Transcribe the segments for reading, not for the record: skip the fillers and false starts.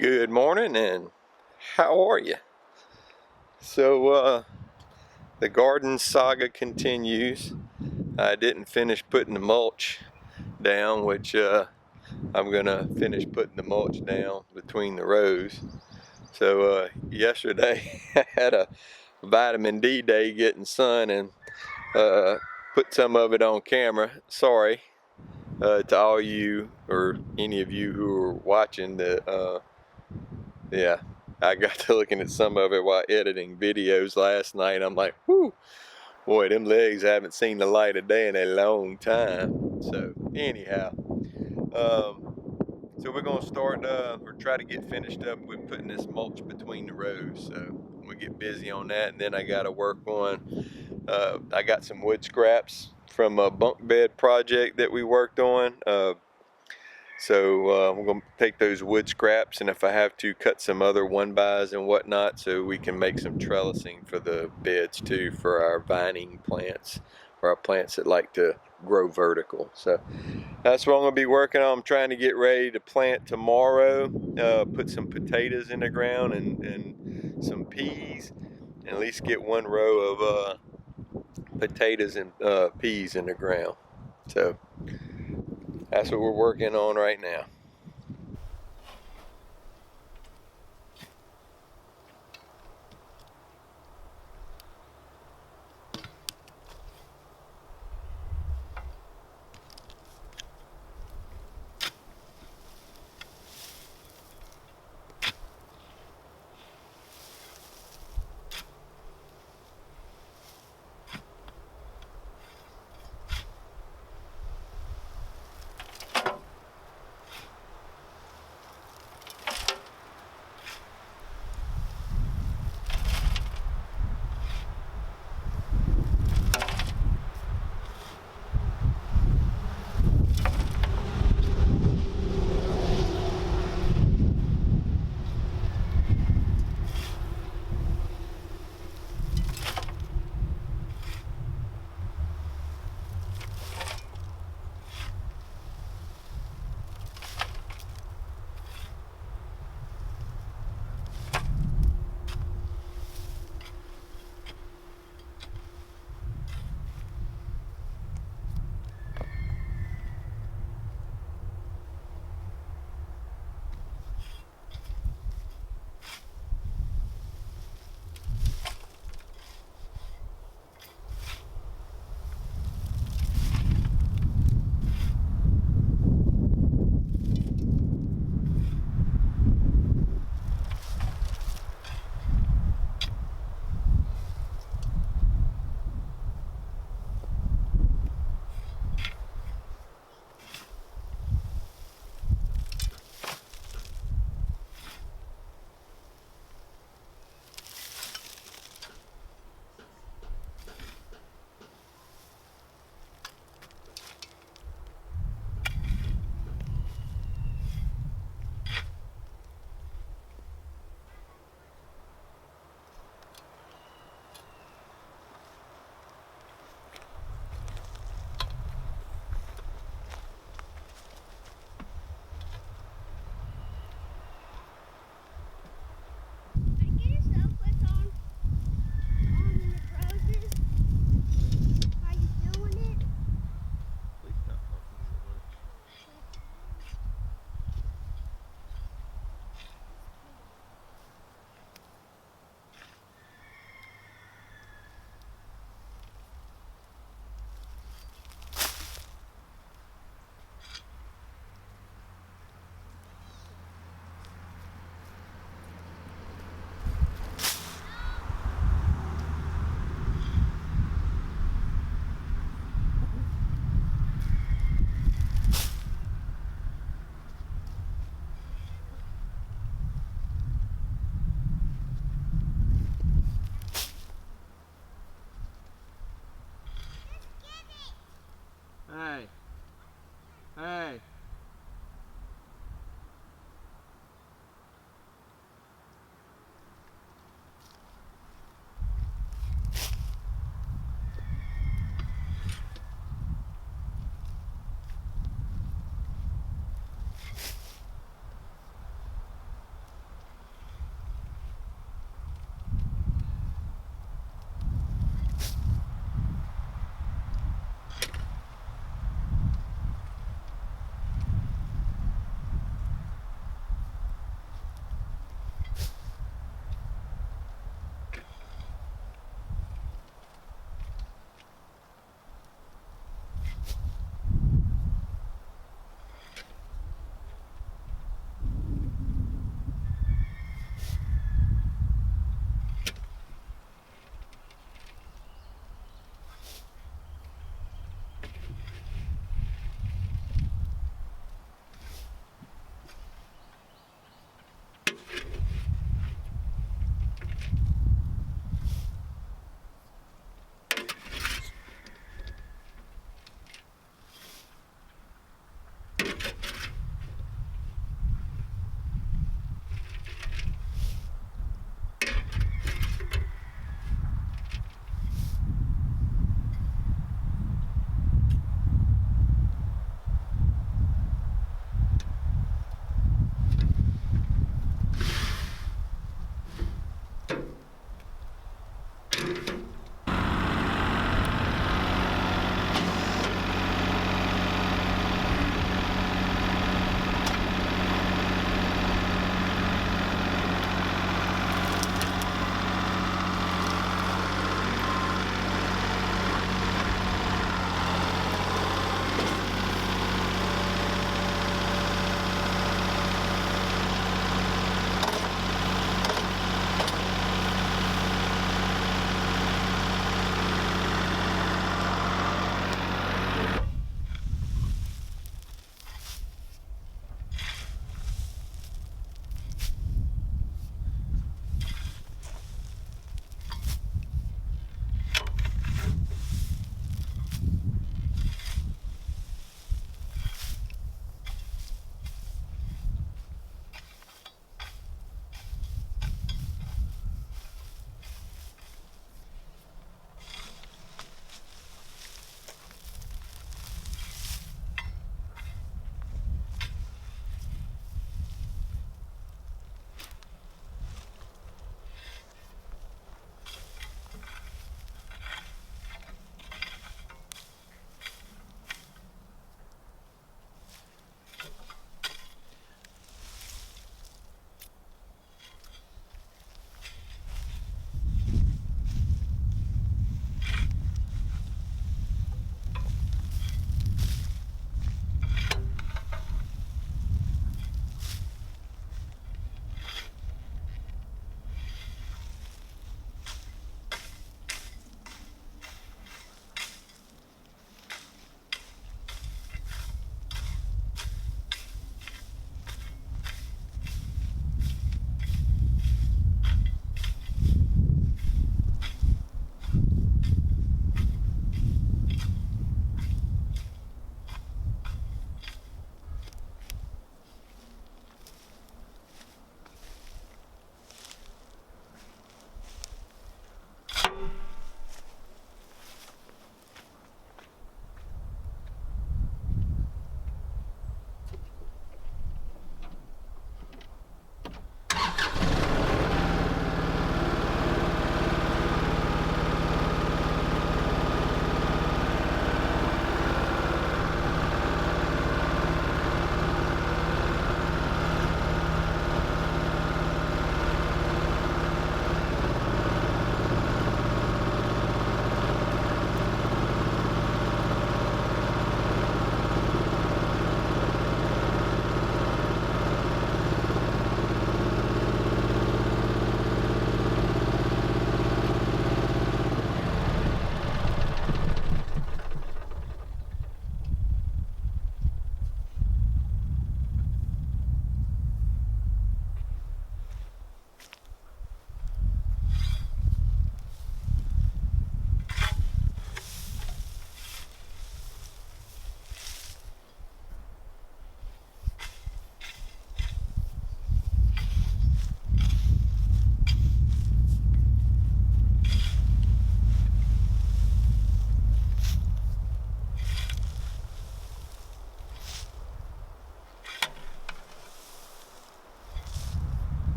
Good morning, and how are you? So the garden saga continues. I didn't finish putting the mulch down, which I'm gonna finish putting the mulch down between the rows. So yesterday I had a vitamin D day getting sun, and uh, put some of it on camera. Sorry to all you or any of you who are watching that. Yeah, I got to looking at some of it while editing videos last night. I'm like, whoo, boy, them legs haven't seen the light of day in a long time. So anyhow, so we're gonna start or try to get finished up with putting this mulch between the rows. So we'll get busy on that, and then I got to work on. I got some wood scraps from a bunk bed project that we worked on. So we're going to take those wood scraps, and if I have to, cut some other 1-bys and whatnot, so we can make some trellising for the beds too, for our vining plants, or our plants that like to grow vertical. So that's what I'm going to be working on. I'm trying to get ready to plant tomorrow, put some potatoes in the ground and some peas, and at least get one row of potatoes and peas in the ground. So that's what we're working on right now.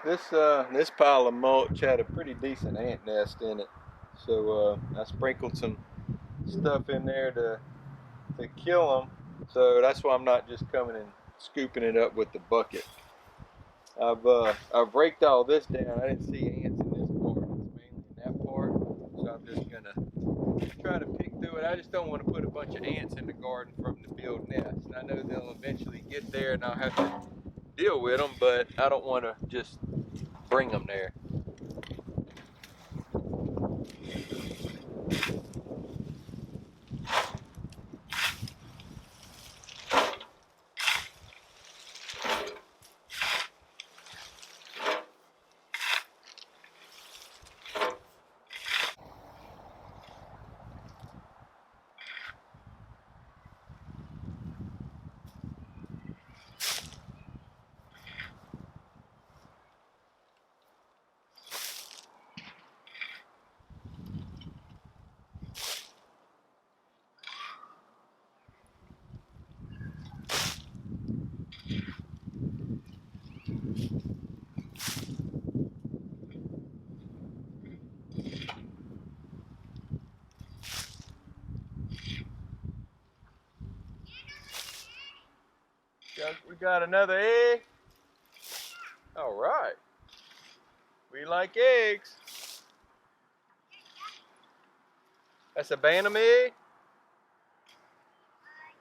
This pile of mulch had a pretty decent ant nest in it, so I sprinkled some stuff in there to kill them. So that's why I'm not just coming and scooping it up with the bucket. I've raked all this down. I didn't see ants in this part. It's mainly in that part. So I'm just gonna try to pick through it. I just don't want to put a bunch of ants in the garden from the build nest. I know they'll eventually get there and I'll have to deal with them, but I don't want to just bring them there. We got another egg. All right. We like eggs. That's a bantam egg?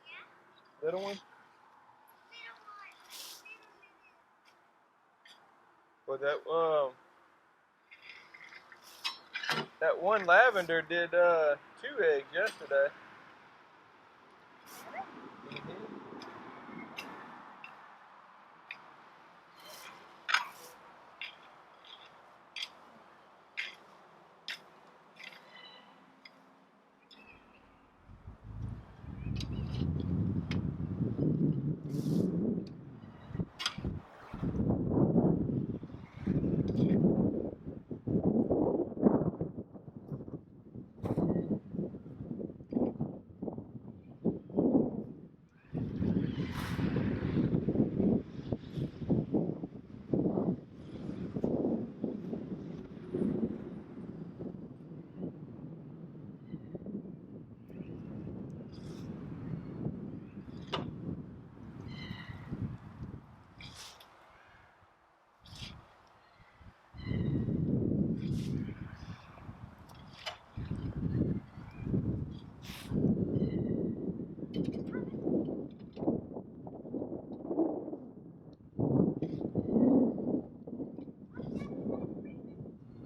Yeah. Little one? Well, that one lavender did 2 eggs yesterday.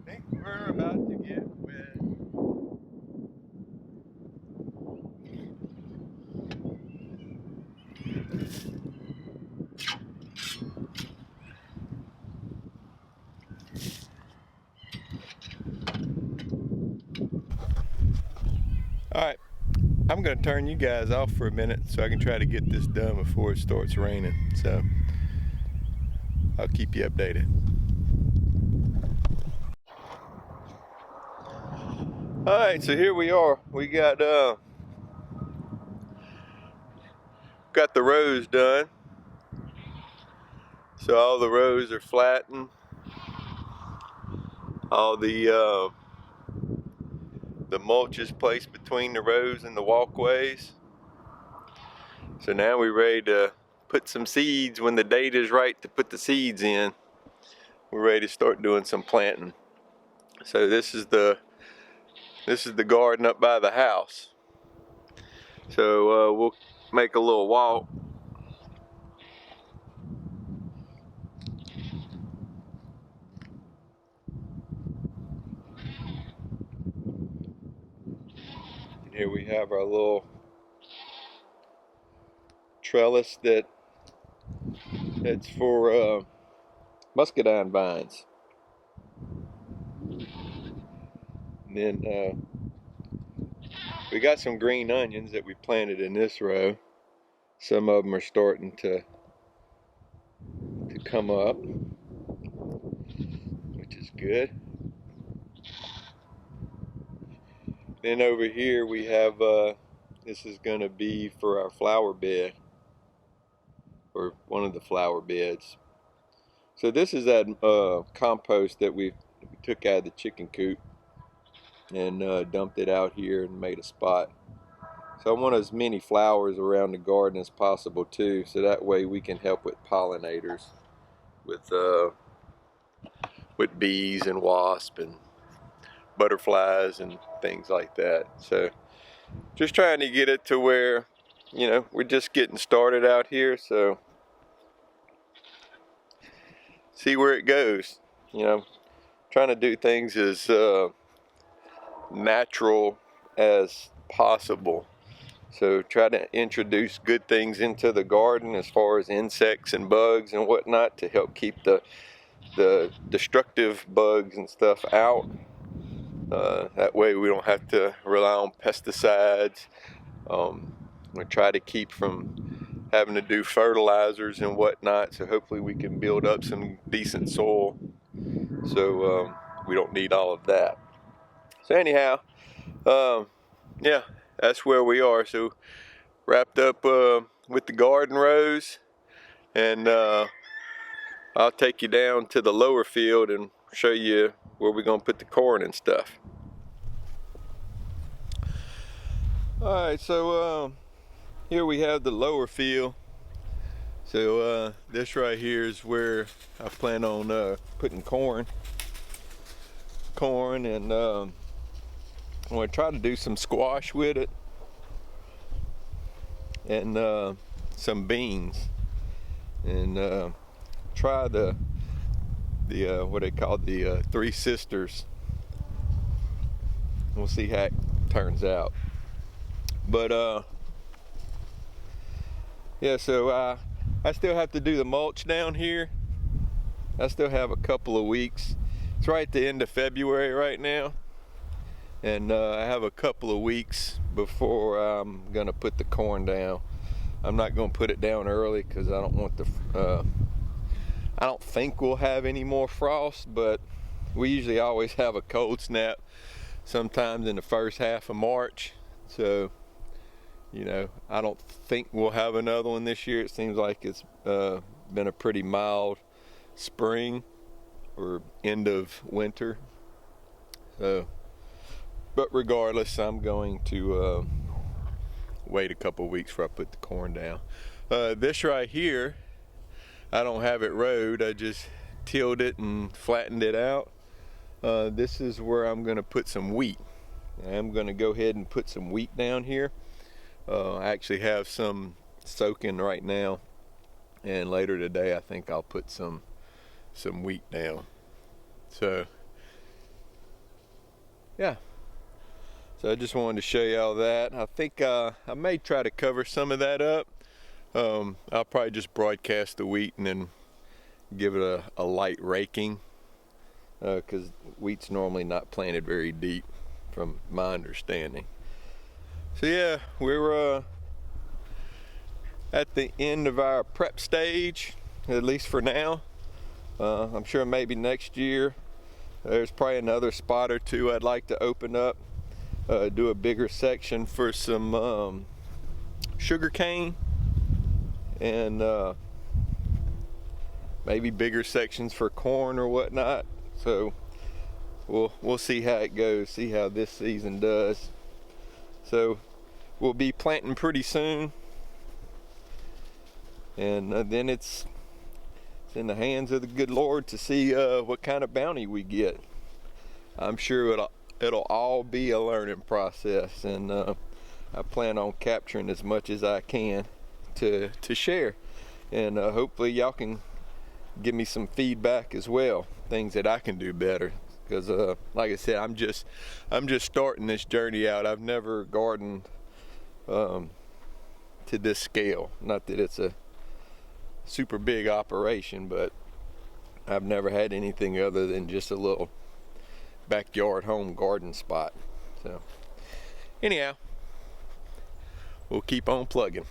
I think we're about to get wet. All right, I'm gonna turn you guys off for a minute so I can try to get this done before it starts raining. So I'll keep you updated. All right, so here we are. We got the rows done. So all the rows are flattened. All the mulch is placed between the rows and the walkways. So now we're ready to put some seeds when the date is right to put the seeds in. We're ready to start doing some planting. So this is the garden up by the house. So we'll make a little walk. And here we have our little trellis that's for muscadine vines. And then we got some green onions that we planted in this row. Some of them are starting to come up, which is good. Then over here we have, this is going to be for our flower bed, or one of the flower beds. So this is that compost that we took out of the chicken coop and dumped it out here and made a spot. So I want as many flowers around the garden as possible too, so that way we can help with pollinators, with bees and wasps and butterflies and things like that. So just trying to get it to where, you know, we're just getting started out here, so see where it goes. You know, trying to do things as natural as possible. So try to introduce good things into the garden as far as insects and bugs and whatnot to help keep the destructive bugs and stuff out. That way we don't have to rely on pesticides. We try to keep from having to do fertilizers and whatnot, so hopefully we can build up some decent soil, so we don't need all of that. So anyhow, yeah, that's where we are. So wrapped up with the garden rows, and I'll take you down to the lower field and show you where we're gonna put the corn and stuff. Alright, so here we have the lower field. So this right here is where I plan on putting corn, and I'm going to try to do some squash with it, and some beans, and try the what they call the Three Sisters. We'll see how it turns out. But yeah, so I still have to do the mulch down here. I still have a couple of weeks. It's right at the end of February right now, and I have a couple of weeks before I'm gonna put the corn down. I'm not gonna put it down early because I don't want I don't think we'll have any more frost, but we usually always have a cold snap sometimes in the first half of March. So, you know, I don't think we'll have another one this year. It seems like it's been a pretty mild spring or end of winter. So, but regardless, I'm going to wait a couple weeks before I put the corn down. This right here, I don't have it rowed. I just tilled it and flattened it out. This is where I'm going to put some wheat. I'm going to go ahead and put some wheat down here. I actually have some soaking right now, and later today I think I'll put some wheat down. So yeah, so I just wanted to show you all that. I think I may try to cover some of that up. I'll probably just broadcast the wheat and then give it a light raking, because wheat's normally not planted very deep from my understanding. So yeah, we're at the end of our prep stage, at least for now. I'm sure maybe next year there's probably another spot or two I'd like to open up, do a bigger section for some sugar cane, and maybe bigger sections for corn or whatnot. So we'll see how it goes, see how this season does. So we'll be planting pretty soon, and then it's in the hands of the good Lord to see what kind of bounty we get. I'm sure it'll all be a learning process, and I plan on capturing as much as I can to share, and hopefully y'all can give me some feedback as well, things that I can do better, because like I said, I'm just starting this journey out. I've never gardened to this scale. Not that it's a super big operation, but I've never had anything other than just a little backyard home garden spot. So anyhow, we'll keep on plugging.